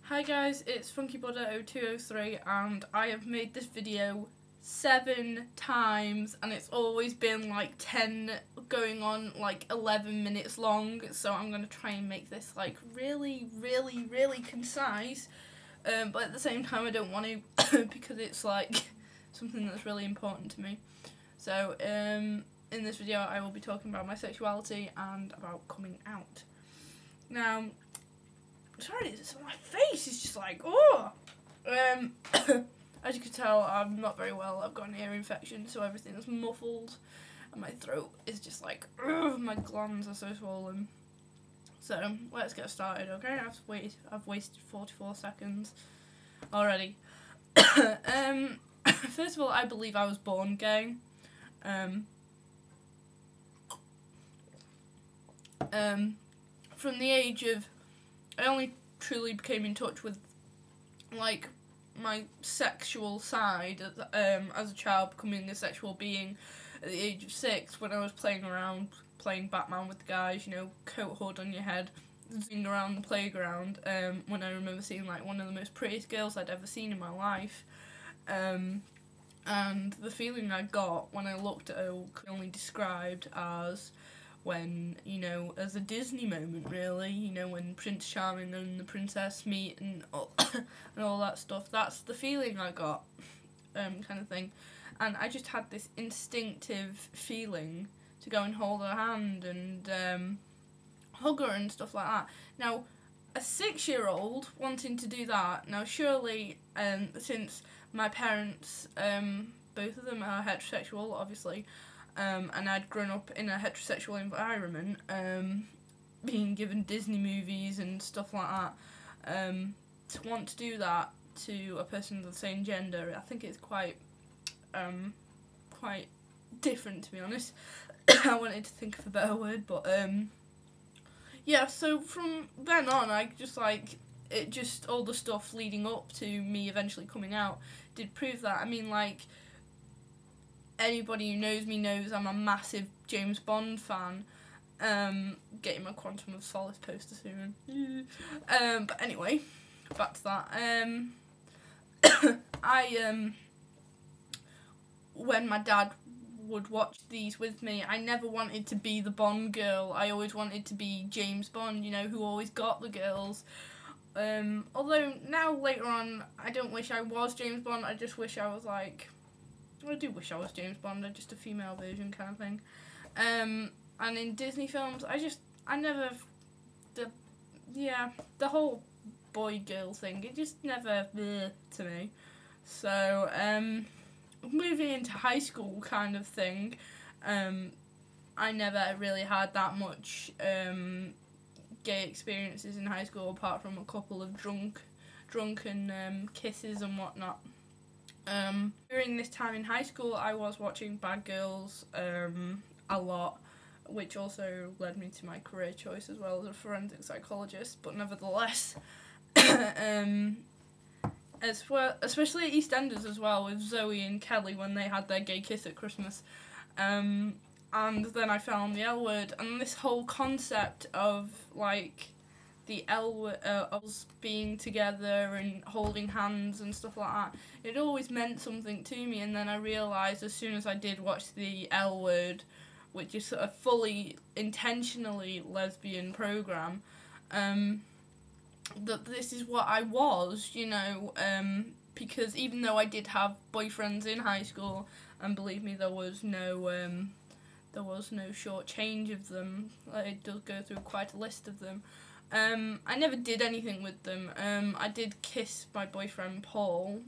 Hi guys, it's FunkyBudda0203 and I have made this video 7 times and it's always been like 10 going on like 11 minutes long, so I'm going to try and make this like really concise, but at the same time I don't want to because it's like something that's really important to me. So in this video I will be talking about my sexuality and about coming out. Now, sorry, it's on my face, it's just like, oh! As you can tell, I'm not very well. I've got an ear infection, so everything is muffled, and my throat is just like, ugh, my glands are so swollen. So, let's get started, okay? I've wasted 44 seconds already. First of all, I believe I was born gay. From the age of, I only truly became in touch with, like, my sexual side as a child, becoming a sexual being at the age of 6, when I was playing around, playing Batman with the guys, you know, coat hood on your head, zooming around the playground, when I remember seeing, like, one of the most prettiest girls I'd ever seen in my life, and the feeling I got when I looked at her could only described as when, you know, as a Disney moment, really, you know, when Prince Charming and the princess meet and all that stuff. That's the feeling I got, kind of thing. And I just had this instinctive feeling to go and hold her hand and hug her and stuff like that. Now, a 6-year-old wanting to do that, now surely, since my parents, both of them are heterosexual, obviously, and I'd grown up in a heterosexual environment, being given Disney movies and stuff like that, to want to do that to a person of the same gender, I think it's quite different, to be honest. I wanted to think of a better word, but, yeah, so from then on, I just, like, all the stuff leading up to me eventually coming out did prove that. I mean, like, anybody who knows me knows I'm a massive James Bond fan. Getting my Quantum of Solace poster soon. But anyway, back to that. When my dad would watch these with me, I never wanted to be the Bond girl. I always wanted to be James Bond, you know, who always got the girls. Although now later on, I don't wish I was James Bond. I just wish I was like, I do wish I was James Bond, just a female version kind of thing. And in Disney films, the whole boy-girl thing, it just never, to me. So, moving into high school kind of thing, I never really had that much, gay experiences in high school, apart from a couple of drunken kisses and whatnot. During this time in high school, I was watching Bad Girls a lot, which also led me to my career choice as well as a forensic psychologist, but nevertheless, as well, especially at EastEnders as well, with Zoe and Kelly when they had their gay kiss at Christmas, and then I found the L Word, and this whole concept of, like, the L Word, us being together and holding hands and stuff like that, it always meant something to me. And then I realised as soon as I did watch the L Word, which is a fully, intentionally lesbian programme, that this is what I was, you know, because even though I did have boyfriends in high school, and believe me, there was no short change of them. It does go through quite a list of them. I never did anything with them. I did kiss my boyfriend Paul,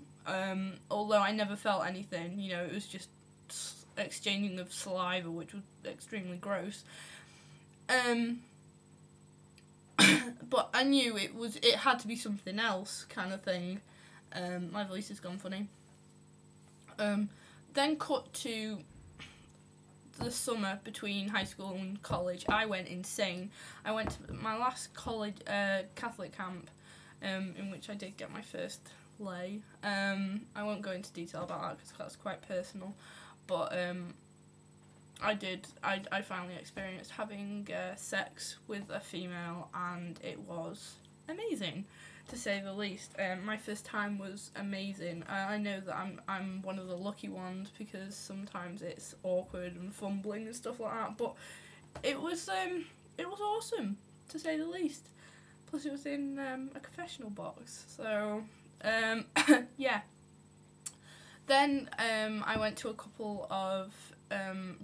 although I never felt anything, you know, it was just exchanging of saliva, which was extremely gross. But I knew it had to be something else, kind of thing. My voice has gone funny. Then cut to the summer between high school and college. I went insane. I went to my last college Catholic camp, in which I did get my first lay. I won't go into detail about that because that's quite personal, but I finally experienced having sex with a female, and it was amazing, to say the least. My first time was amazing. I know that I'm one of the lucky ones because sometimes it's awkward and fumbling and stuff like that, but it was awesome, to say the least. Plus it was in a confessional box, so yeah. Then I went to a couple of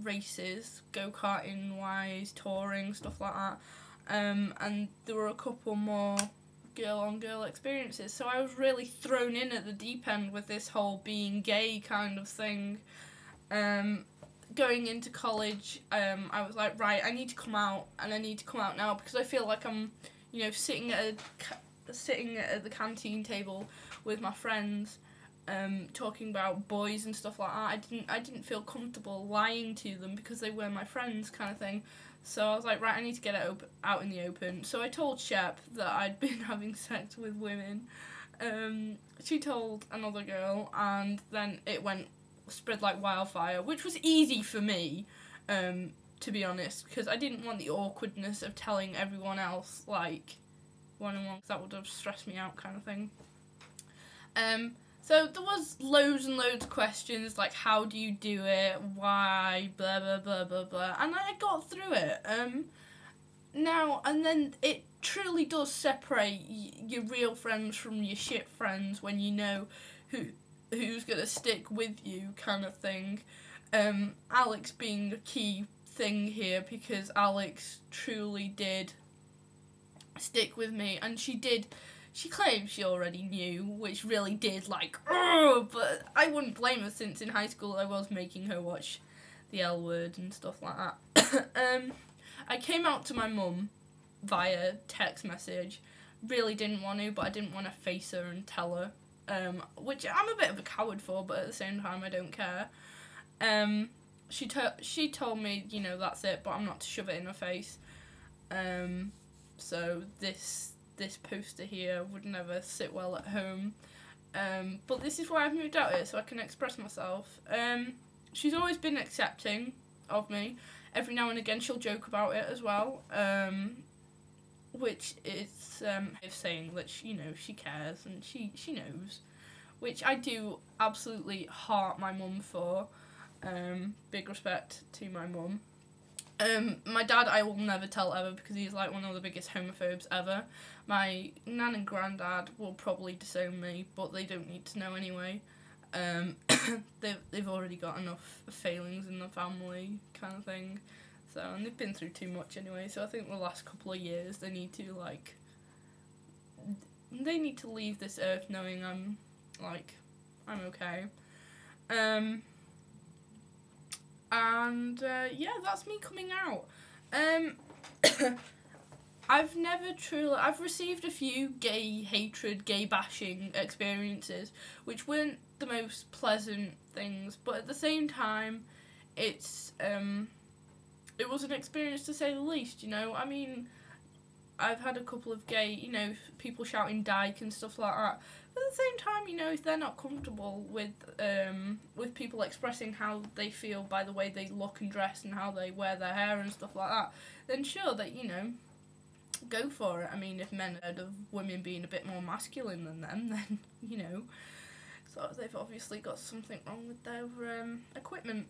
races, go-karting wise, touring, stuff like that, and there were a couple more girl-on-girl experiences, so I was really thrown in at the deep end with this whole being gay kind of thing. Going into college, I was like, right, I need to come out, and I need to come out now, because I feel like I'm, you know, sitting at the canteen table with my friends, talking about boys and stuff like that. I didn't feel comfortable lying to them because they were my friends, kind of thing. So I was like, right, I need to get it out in the open. So I told Shep that I'd been having sex with women. She told another girl, and then it spread like wildfire, which was easy for me, to be honest, because I didn't want the awkwardness of telling everyone else, like, one-on-one, because that would have stressed me out, kind of thing. So there was loads and loads of questions, like, how do you do it, why, blah, blah, blah, blah, blah, and I got through it. Now, and then it truly does separate your real friends from your shit friends when you know who's going to stick with you, kind of thing. Alex being a key thing here, because Alex truly did stick with me, and she claimed she already knew, which really did, like, but I wouldn't blame her, since in high school I was making her watch the L Word and stuff like that. I came out to my mum via text message. Really didn't want to, but I didn't want to face her and tell her, which I'm a bit of a coward for, but at the same time I don't care. She told me, you know, that's it, but I'm not to shove it in her face. So this poster here would never sit well at home. But this is why I've moved out here, so I can express myself. She's always been accepting of me. Every now and again she'll joke about it as well, which is saying that, you know, she cares and she knows, which I do absolutely heart my mum for. Big respect to my mum. My dad I will never tell ever, because he's like one of the biggest homophobes ever. My nan and granddad will probably disown me, but they don't need to know anyway. They've already got enough failings in the family, kind of thing. So, and they've been through too much anyway, so I think the last couple of years they need to, like, they need to leave this earth knowing I'm okay. Yeah, that's me coming out. I've received a few gay hatred, gay bashing experiences, which weren't the most pleasant things, but at the same time, it was an experience to say the least, you know. I mean, I've had a couple of gay, you know, people shouting dyke and stuff like that. But at the same time, you know, if they're not comfortable with people expressing how they feel by the way they look and dress and how they wear their hair and stuff like that, then sure, that, you know, go for it. I mean, if men heard of women being a bit more masculine than them, then, you know, so they've obviously got something wrong with their equipment.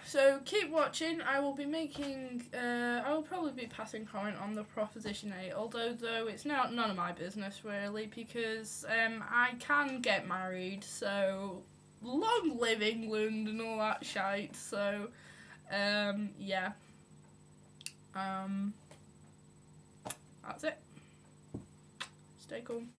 So keep watching. I will be making, I will probably be passing comment on the Proposition 8, though it's now none of my business really, because I can get married, so long live England and all that shite. So yeah, that's it. Stay cool.